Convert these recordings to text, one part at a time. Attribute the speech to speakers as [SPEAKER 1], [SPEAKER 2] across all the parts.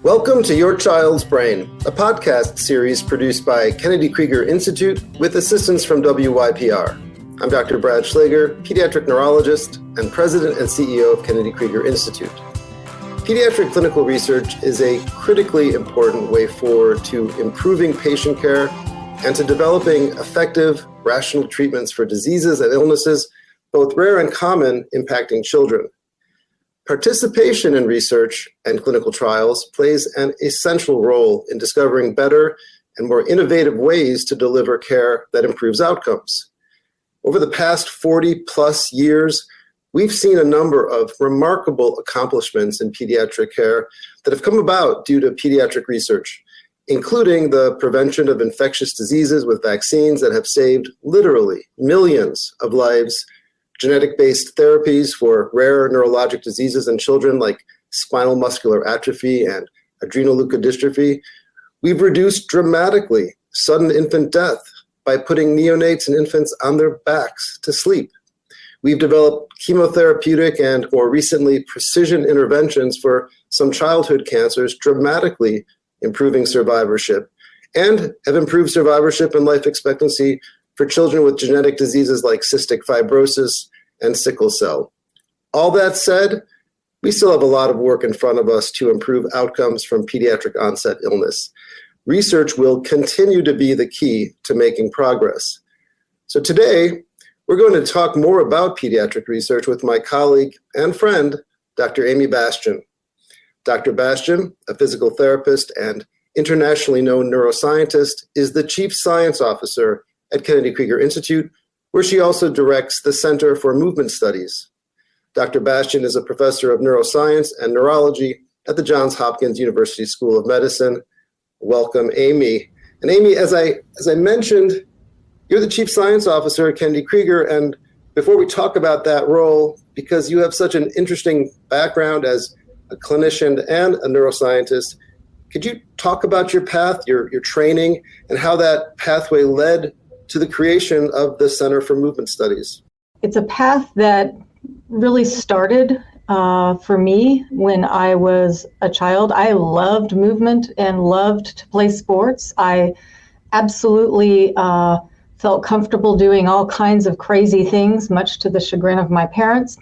[SPEAKER 1] Welcome to Your Child's Brain, a podcast series produced by Kennedy Krieger Institute with assistance from WYPR. I'm Dr. Brad Schlaggar, pediatric neurologist and president and CEO of Kennedy Krieger Institute. Pediatric clinical research is a critically important way forward to improving patient care and to developing effective, rational treatments for diseases and illnesses, both rare and common, impacting children. Participation in research and clinical trials plays an essential role in discovering better and more innovative ways to deliver care that improves outcomes. Over the past 40 plus years, we've seen a number of remarkable accomplishments in pediatric care that have come about due to pediatric research, including the prevention of infectious diseases with vaccines that have saved literally millions of lives, genetic-based therapies for rare neurologic diseases in children like spinal muscular atrophy and adrenoleukodystrophy. We've reduced dramatically sudden infant death by putting neonates and infants on their backs to sleep. We've developed chemotherapeutic and, more recently, precision interventions for some childhood cancers, dramatically improving survivorship, and have improved survivorship and life expectancy for children with genetic diseases like cystic fibrosis and sickle cell. All that said, we still have a lot of work in front of us to improve outcomes from pediatric onset illness. Research will continue to be the key to making progress. So today, we're going to talk more about pediatric research with my colleague and friend, Dr. Amy Bastian. Dr. Bastian, a physical therapist and internationally known neuroscientist, is the Chief Science Officer at Kennedy Krieger Institute, where she also directs the Center for Movement Studies. Dr. Bastian is a professor of neuroscience and neurology at the Johns Hopkins University School of Medicine. Welcome, Amy. And Amy, as I mentioned, you're the Chief Science Officer at Kennedy Krieger, and before we talk about that role, because you have such an interesting background as a clinician and a neuroscientist, could you talk about your path, your training, and how that pathway led to the creation of the Center for Movement Studies?
[SPEAKER 2] It's a path that really started for me when I was a child. I loved movement and loved to play sports. I absolutely felt comfortable doing all kinds of crazy things, much to the chagrin of my parents.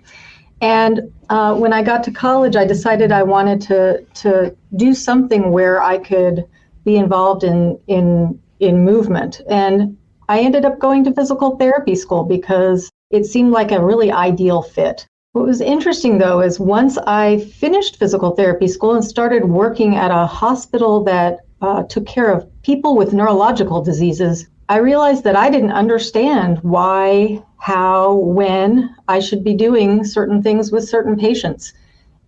[SPEAKER 2] And when I got to college, I decided I wanted to do something where I could be involved in movement. And I ended up going to physical therapy school because it seemed like a really ideal fit. What was interesting, though, is once I finished physical therapy school and started working at a hospital that took care of people with neurological diseases, I realized that I didn't understand why, how, when I should be doing certain things with certain patients.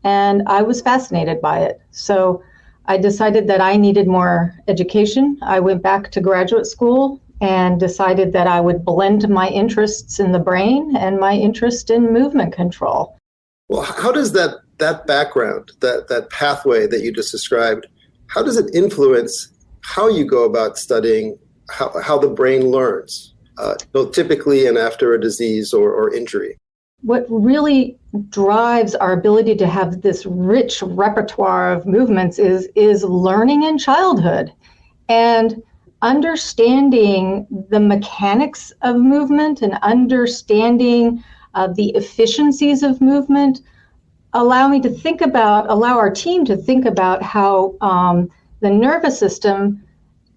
[SPEAKER 2] And I was fascinated by it. So I decided that I needed more education. I went back to graduate school and decided that I would blend my interests in the brain and my interest in movement control.
[SPEAKER 1] Well, how does that background, that pathway that you just described, how does it influence how you go about studying how the brain learns, both typically and after a disease or injury?
[SPEAKER 2] What really drives our ability to have this rich repertoire of movements is learning in childhood. And understanding the mechanics of movement and understanding the efficiencies of movement allow our team to think about how the nervous system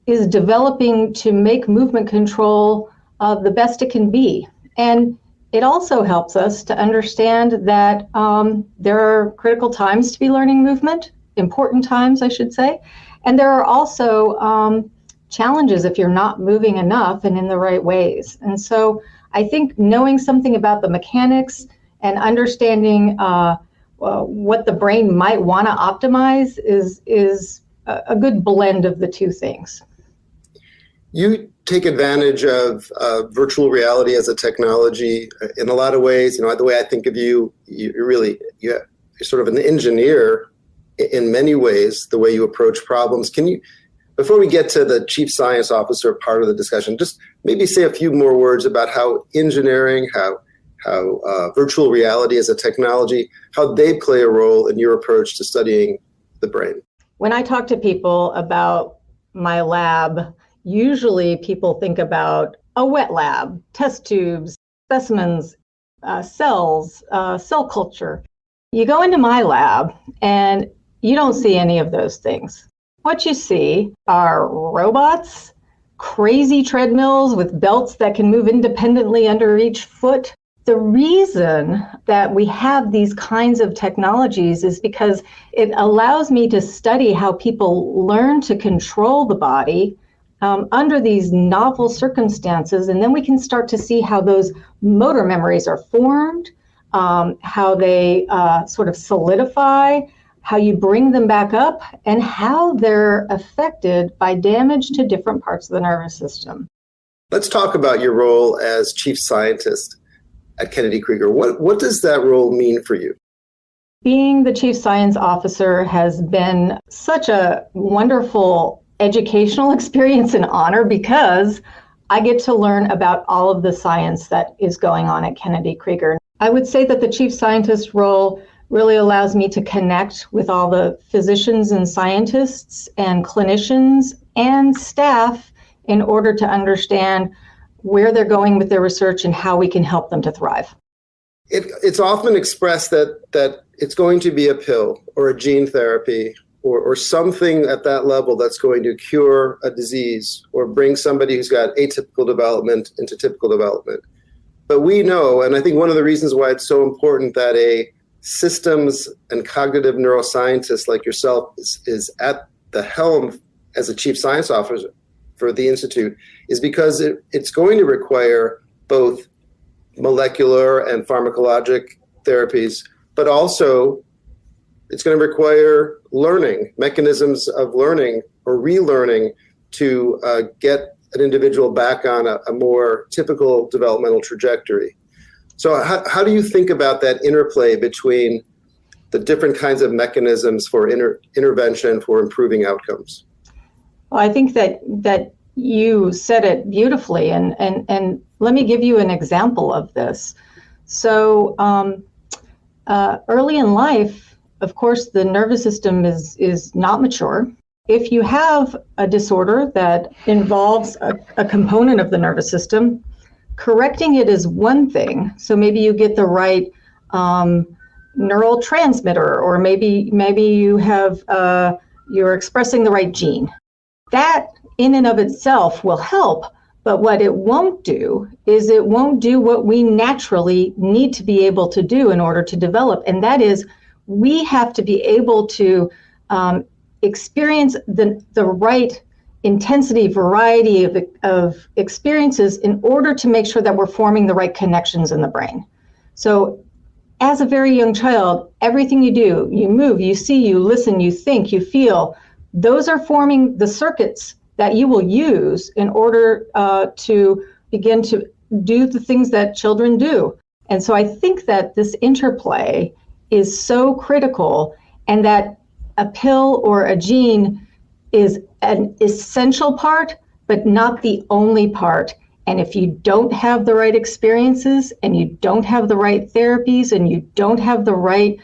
[SPEAKER 2] is developing to make movement control the best it can be. And it also helps us to understand that there are critical times to be learning movement, important times, I should say, and there are also challenges if you're not moving enough and in the right ways. And so I think knowing something about the mechanics and understanding what the brain might want to optimize is a good blend of the two things.
[SPEAKER 1] You take advantage of virtual reality as a technology in a lot of ways. The way I think of you're sort of an engineer in many ways, the way you approach problems. Can you, before we get to the Chief Science Officer part of the discussion, just maybe say a few more words about how engineering, how virtual reality as a technology, how they play a role in your approach to studying the brain?
[SPEAKER 2] When I talk to people about my lab, usually people think about a wet lab, test tubes, specimens, cells, cell culture. You go into my lab and you don't see any of those things. What you see are robots, crazy treadmills with belts that can move independently under each foot. The reason that we have these kinds of technologies is because it allows me to study how people learn to control the body under these novel circumstances, and then we can start to see how those motor memories are formed, how they sort of solidify, how you bring them back up, and how they're affected by damage to different parts of the nervous system.
[SPEAKER 1] Let's talk about your role as chief scientist at Kennedy Krieger. What does that role mean for you?
[SPEAKER 2] Being the chief science officer has been such a wonderful educational experience and honor because I get to learn about all of the science that is going on at Kennedy Krieger. I would say that the chief scientist role really allows me to connect with all the physicians and scientists and clinicians and staff in order to understand where they're going with their research and how we can help them to thrive.
[SPEAKER 1] It's often expressed that it's going to be a pill or a gene therapy or something at that level that's going to cure a disease or bring somebody who's got atypical development into typical development. But we know, and I think one of the reasons why it's so important that a systems and cognitive neuroscientist like yourself is at the helm as a chief science officer for the Institute is because it's going to require both molecular and pharmacologic therapies, but also it's going to require learning, mechanisms of learning or relearning to get an individual back on a more typical developmental trajectory. So how do you think about that interplay between the different kinds of mechanisms for intervention for improving outcomes?
[SPEAKER 2] Well, I think that you said it beautifully, and let me give you an example of this. So early in life, of course, the nervous system is not mature. If you have a disorder that involves a component of the nervous system, correcting it is one thing. So maybe you get the right neural transmitter, or maybe you have you're expressing the right gene. That in and of itself will help, but what it won't do is it won't do what we naturally need to be able to do in order to develop, and that is we have to be able to experience the right intensity, variety of experiences in order to make sure that we're forming the right connections in the brain. So as a very young child, everything you do, you move, you see, you listen, you think, you feel, those are forming the circuits that you will use in order to begin to do the things that children do. And so I think that this interplay is so critical, and that a pill or a gene is an essential part, but not the only part. And if you don't have the right experiences, and you don't have the right therapies, and you don't have the right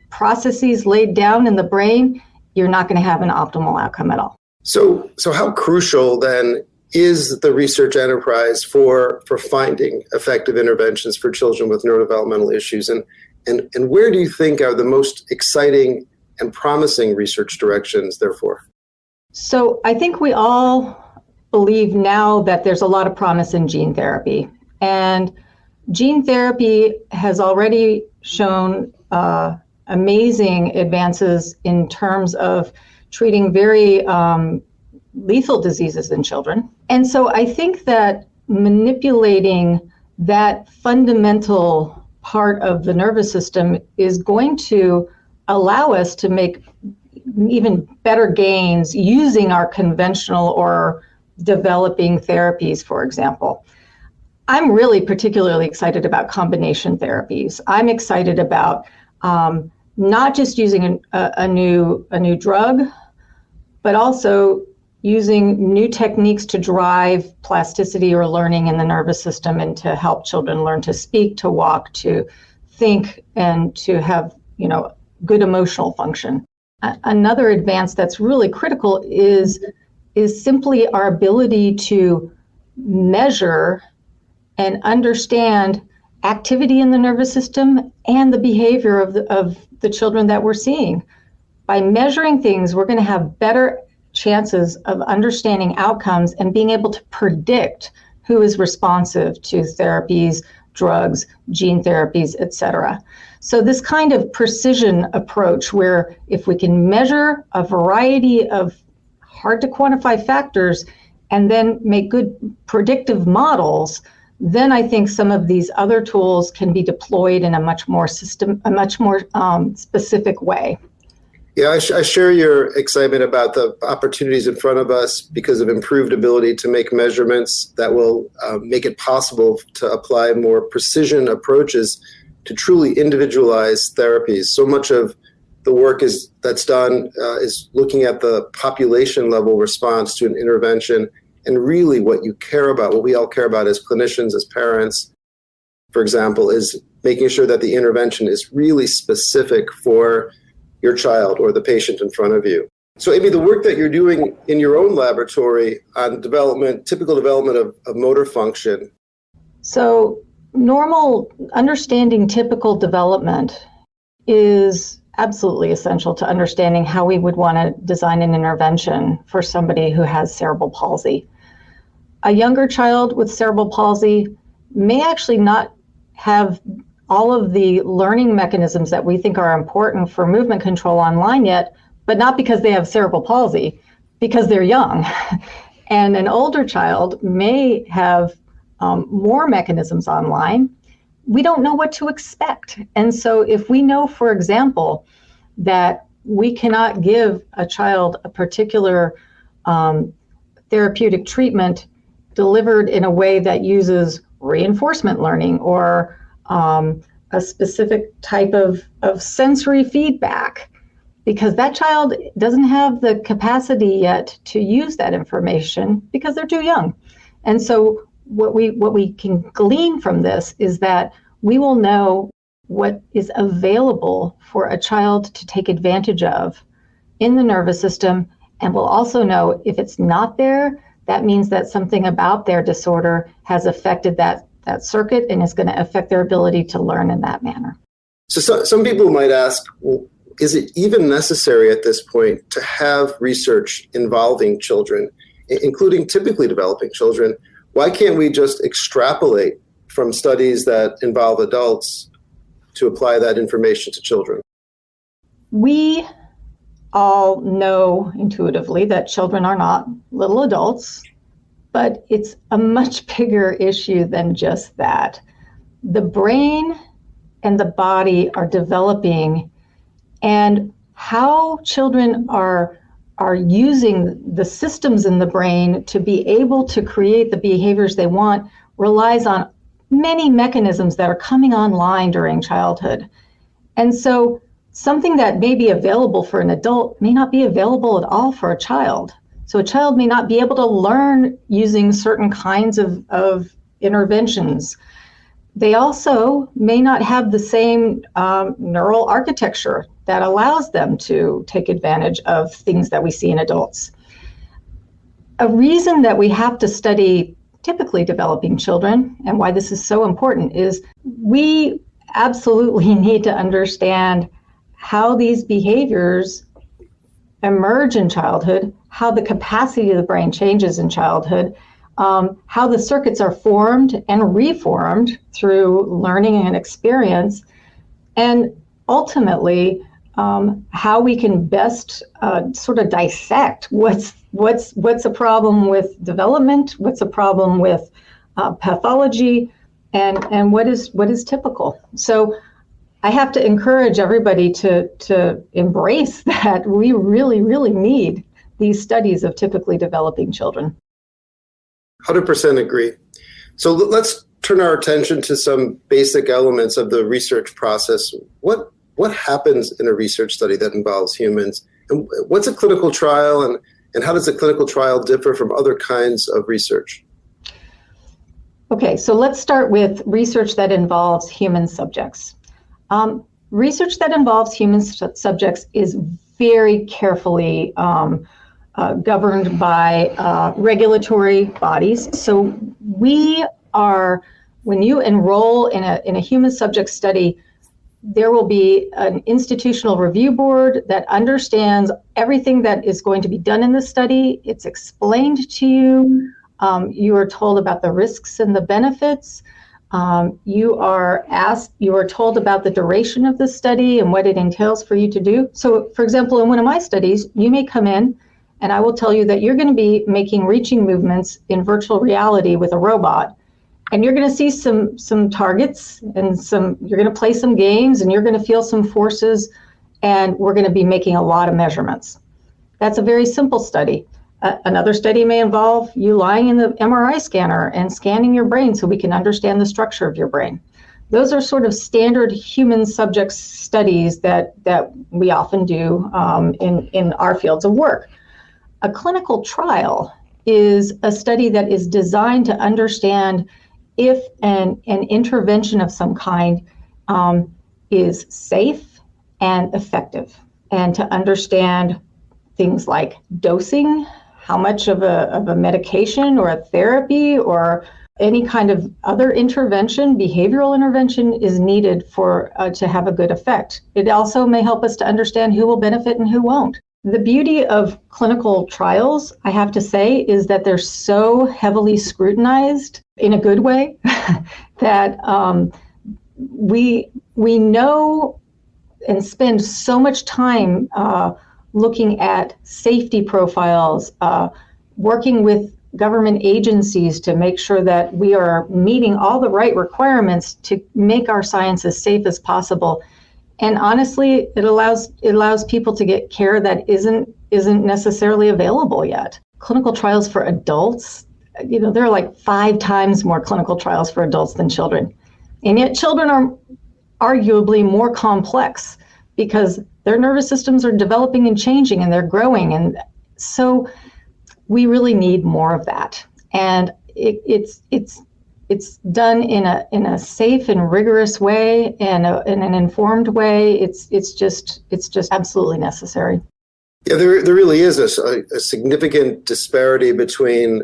[SPEAKER 2] processes laid down in the brain, you're not going to have an optimal outcome at all.
[SPEAKER 1] So how crucial then is the research enterprise for finding effective interventions for children with neurodevelopmental issues? And where do you think are the most exciting and promising research directions, therefore?
[SPEAKER 2] So I think we all believe now that there's a lot of promise in gene therapy. And gene therapy has already shown amazing advances in terms of treating very lethal diseases in children. And so I think that manipulating that fundamental part of the nervous system is going to allow us to make even better gains using our conventional or developing therapies, for example. I'm really particularly excited about combination therapies. I'm excited about not just using a new drug, but also using new techniques to drive plasticity or learning in the nervous system and to help children learn to speak, to walk, to think, and to have, good emotional function. Another advance that's really critical is simply our ability to measure and understand activity in the nervous system and the behavior of the children that we're seeing. By measuring things, we're going to have better chances of understanding outcomes and being able to predict who is responsive to therapies, drugs, gene therapies, et cetera. So this kind of precision approach, where if we can measure a variety of hard to quantify factors and then make good predictive models, then I think some of these other tools can be deployed in a much more specific way.
[SPEAKER 1] Yeah, I share your excitement about the opportunities in front of us because of improved ability to make measurements that will make it possible to apply more precision approaches to truly individualize therapies. So much of the work that's done is looking at the population level response to an intervention, and really what you care about, what we all care about as clinicians, as parents, for example, is making sure that the intervention is really specific for your child or the patient in front of you. So Amy, the work that you're doing in your own laboratory on typical development of motor function.
[SPEAKER 2] So understanding typical development is absolutely essential to understanding how we would want to design an intervention for somebody who has cerebral palsy. A younger child with cerebral palsy may actually not have all of the learning mechanisms that we think are important for movement control online yet, but not because they have cerebral palsy, because they're young. And an older child may have more mechanisms online. We don't know what to expect. And so if we know, for example, that we cannot give a child a particular therapeutic treatment delivered in a way that uses reinforcement learning or a specific type of sensory feedback, because that child doesn't have the capacity yet to use that information because they're too young. And so what we can glean from this is that we will know what is available for a child to take advantage of in the nervous system, and we'll also know if it's not there, that means that something about their disorder has affected that circuit and is going to affect their ability to learn in that manner.
[SPEAKER 1] So some people might ask, well, is it even necessary at this point to have research involving children, including typically developing children? Why can't we just extrapolate from studies that involve adults to apply that information to children?
[SPEAKER 2] We all know intuitively that children are not little adults, but it's a much bigger issue than just that. The brain and the body are developing, and how children are using the systems in the brain to be able to create the behaviors they want relies on many mechanisms that are coming online during childhood. And so something that may be available for an adult may not be available at all for a child. So a child may not be able to learn using certain kinds of interventions. They also may not have the same neural architecture that allows them to take advantage of things that we see in adults. A reason that we have to study typically developing children, and why this is so important, is we absolutely need to understand how these behaviors emerge in childhood, how the capacity of the brain changes in childhood, how the circuits are formed and reformed through learning and experience, and ultimately how we can best sort of dissect what's a problem with development, what's a problem with pathology, and what is typical. So I have to encourage everybody to embrace that we really, really need these studies of typically developing children.
[SPEAKER 1] 100% agree. So let's turn our attention to some basic elements of the research process. What happens in a research study that involves humans? And what's a clinical trial, and how does a clinical trial differ from other kinds of research?
[SPEAKER 2] Okay, so let's start with research that involves human subjects. Research that involves human subjects is very carefully governed by regulatory bodies. So when you enroll in a human subject study, there will be an institutional review board that understands everything that is going to be done in the study. It's explained to you. You are told about the risks and the benefits. You are told about the duration of the study and what it entails for you to do. So, for example, in one of my studies, you may come in and I will tell you that you're going to be making reaching movements in virtual reality with a robot. And you're going to see some targets and you're going to play some games and you're going to feel some forces, and we're going to be making a lot of measurements. That's a very simple study. Another study may involve you lying in the MRI scanner and scanning your brain so we can understand the structure of your brain. Those are sort of standard human subject studies that we often do in our fields of work. A clinical trial is a study that is designed to understand if an intervention of some kind is safe and effective, and to understand things like dosing, how much of a medication or a therapy or any kind of other intervention, behavioral intervention, is needed to have a good effect. It also may help us to understand who will benefit and who won't. The beauty of clinical trials, I have to say, is that they're so heavily scrutinized in a good way that we know and spend so much time looking at safety profiles, working with government agencies to make sure that we are meeting all the right requirements to make our science as safe as possible. And honestly, it allows people to get care that isn't necessarily available yet. Clinical trials for adults, there are like 5 times more clinical trials for adults than children. And yet children are arguably more complex because their nervous systems are developing and changing and they're growing. And so we really need more of that. And it's done in a safe and rigorous way and in an informed way. It's just absolutely necessary.
[SPEAKER 1] Yeah, there really is a significant disparity between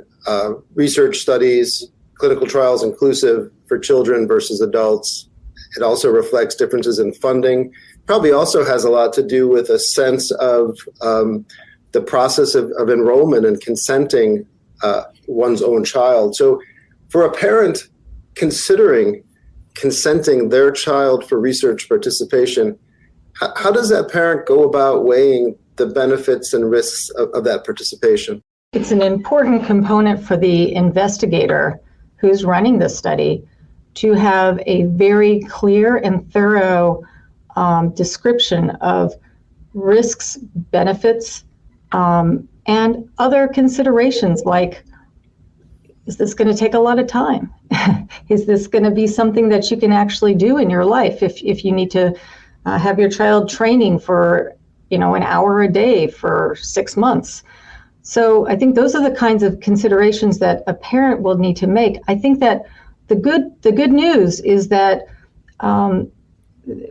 [SPEAKER 1] research studies, clinical trials inclusive for children versus adults. It also reflects differences in funding. Probably also has a lot to do with a sense of the process of enrollment and consenting one's own child. So for a parent considering consenting their child for research participation, how does that parent go about weighing the benefits and risks of that participation?
[SPEAKER 2] It's an important component for the investigator who's running the study to have a very clear and thorough description of risks, benefits, and other considerations like, is this going to take a lot of time? Is this going to be something that you can actually do in your life if you need to have your child training for an hour a day for 6 months? So I think those are the kinds of considerations that a parent will need to make. I think that the good news is that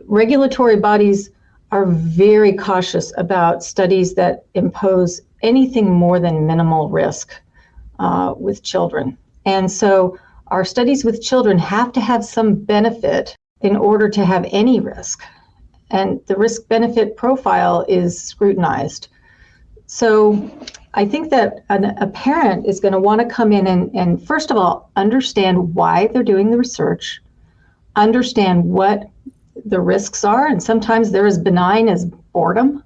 [SPEAKER 2] regulatory bodies are very cautious about studies that impose anything more than minimal risk with children. And so our studies with children have to have some benefit in order to have any risk. And the risk-benefit profile is scrutinized. So I think that a parent is going to want to come in and first of all, understand why they're doing the research, understand what the risks are, and sometimes they're as benign as boredom,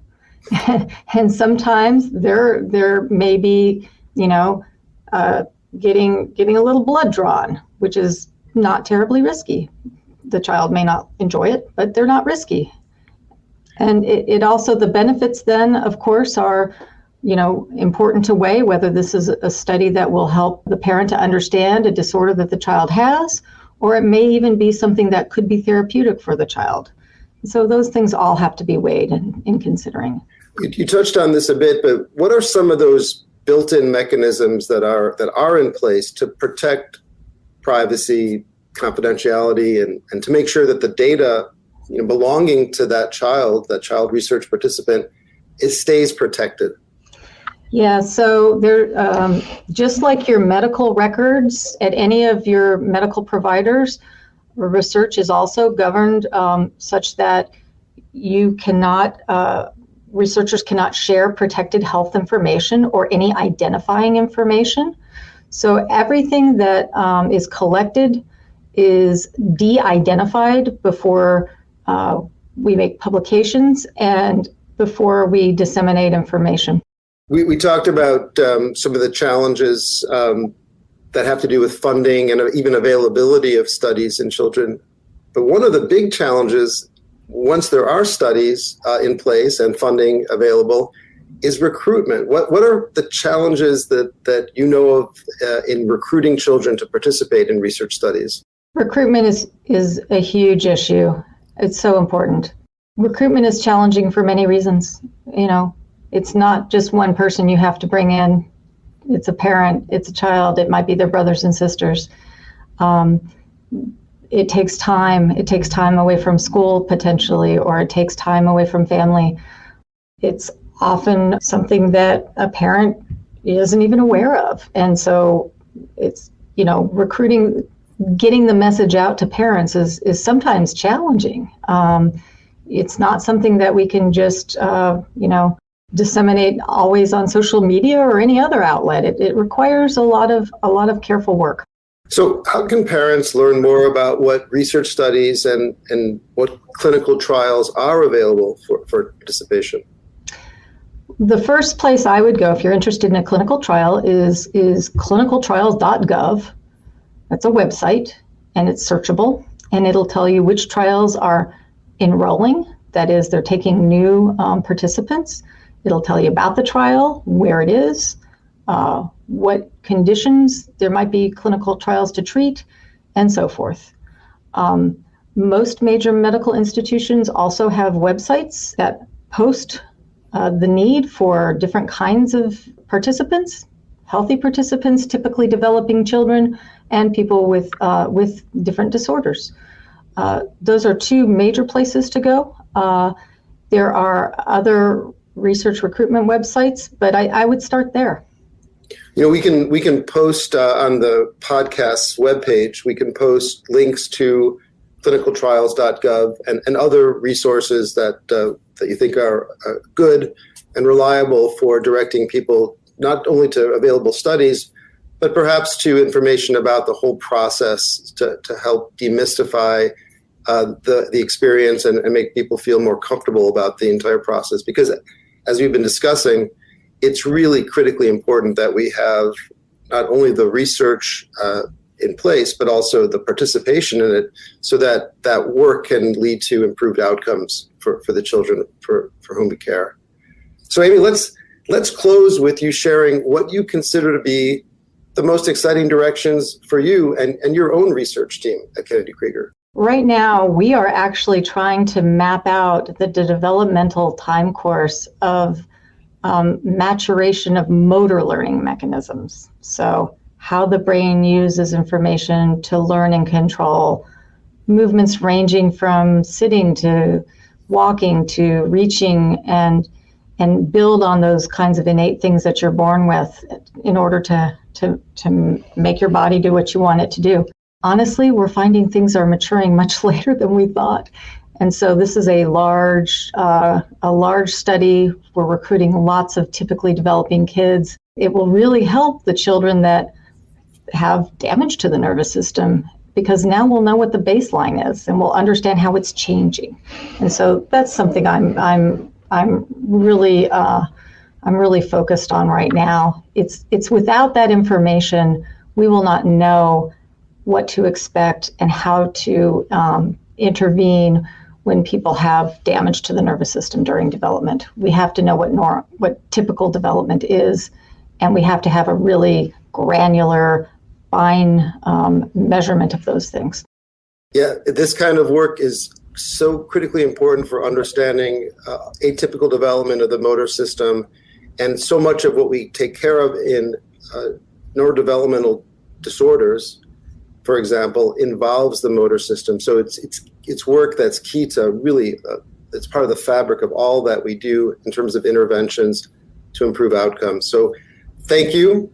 [SPEAKER 2] and sometimes there may be, getting a little blood drawn, which is not terribly risky. The child may not enjoy it, but they're not risky. And it also, the benefits then, of course, are, important to weigh whether this is a study that will help the parent to understand a disorder that the child has, or it may even be something that could be therapeutic for the child. So those things all have to be weighed in considering.
[SPEAKER 1] You touched on this a bit, but what are some of those built-in mechanisms that are in place to protect privacy, confidentiality, and to make sure that the data belonging to that child research participant it stays protected?
[SPEAKER 2] Yeah, so there, just like your medical records at any of your medical providers, research is also governed such that you cannot, researchers cannot share protected health information or any identifying information. So everything that is collected is de-identified before we make publications and before we disseminate information.
[SPEAKER 1] We talked about some of the challenges that have to do with funding and even availability of studies in children. But one of the big challenges, once there are studies in place and funding available, is recruitment. What are the challenges that you know of in recruiting children to participate in research studies?
[SPEAKER 2] Recruitment is a huge issue. It's so important. Recruitment is challenging for many reasons. You know, it's not just one person you have to bring in. It's a parent, it's a child, it might be their brothers and sisters. It takes time. It takes time away from school potentially, or it takes time away from family. It's often something that a parent isn't even aware of. And so it's, you know, recruiting, getting the message out to parents is sometimes challenging. It's not something that we can just, disseminate always on social media or any other outlet. It requires a lot of careful work.
[SPEAKER 1] So how can parents learn more about what research studies and what clinical trials are available for participation?
[SPEAKER 2] The first place I would go if you're interested in a clinical trial is clinicaltrials.gov. That's a website, and it's searchable, and it'll tell you which trials are enrolling. That is, they're taking new participants. It'll tell you about the trial, where it is, what conditions there might be clinical trials to treat, and so forth. Most major medical institutions also have websites that post the need for different kinds of participants, healthy participants, typically developing children, and people with different disorders. Those are two major places to go. There are other research recruitment websites, but I would start there.
[SPEAKER 1] You know, we can post on the podcast's webpage, we can post links to clinicaltrials.gov and other resources that you think are good and reliable for directing people not only to available studies, but perhaps to information about the whole process to help demystify the experience and make people feel more comfortable about the entire process. Because as we've been discussing, it's really critically important that we have not only the research in place, but also the participation in it so that that work can lead to improved outcomes for the children for whom we care. So Amy, let's close with you sharing what you consider to be the most exciting directions for you and your own research team at Kennedy Krieger.
[SPEAKER 2] Right now, we are actually trying to map out the developmental time course of maturation of motor learning mechanisms. So how the brain uses information to learn and control movements ranging from sitting to walking to reaching and build on those kinds of innate things that you're born with in order to make your body do what you want it to do. Honestly, we're finding things are maturing much later than we thought. And so this is a large study. We're recruiting lots of typically developing kids. It will really help the children that have damage to the nervous system, because now we'll know what the baseline is and we'll understand how it's changing. And so that's something I'm really focused on right now. It's without that information, we will not know what to expect and how to intervene when people have damage to the nervous system during development. We have to know what typical development is, and we have to have a really granular, fine measurement of those things.
[SPEAKER 1] Yeah, this kind of work is so critically important for understanding atypical development of the motor system, and so much of what we take care of in neurodevelopmental disorders, for example, involves the motor system. So it's work that's key to really It's part of the fabric of all that we do in terms of interventions to improve outcomes. So thank you.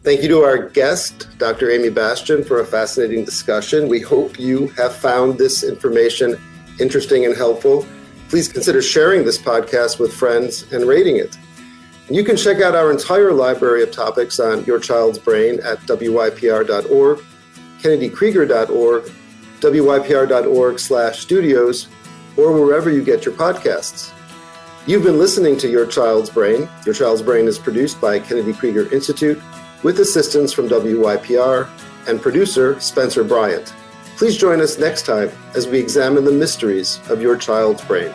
[SPEAKER 1] Thank you to our guest, Dr. Amy Bastian, for a fascinating discussion. We hope you have found this information interesting and helpful. Please consider sharing this podcast with friends and rating it. And you can check out our entire library of topics on your child's brain at WYPR.org, KennedyKrieger.org, WYPR.org/studios, or wherever you get your podcasts. You've been listening to Your Child's Brain. Your Child's Brain is produced by Kennedy Krieger Institute with assistance from WYPR and producer Spencer Bryant. Please join us next time as we examine the mysteries of your child's brain.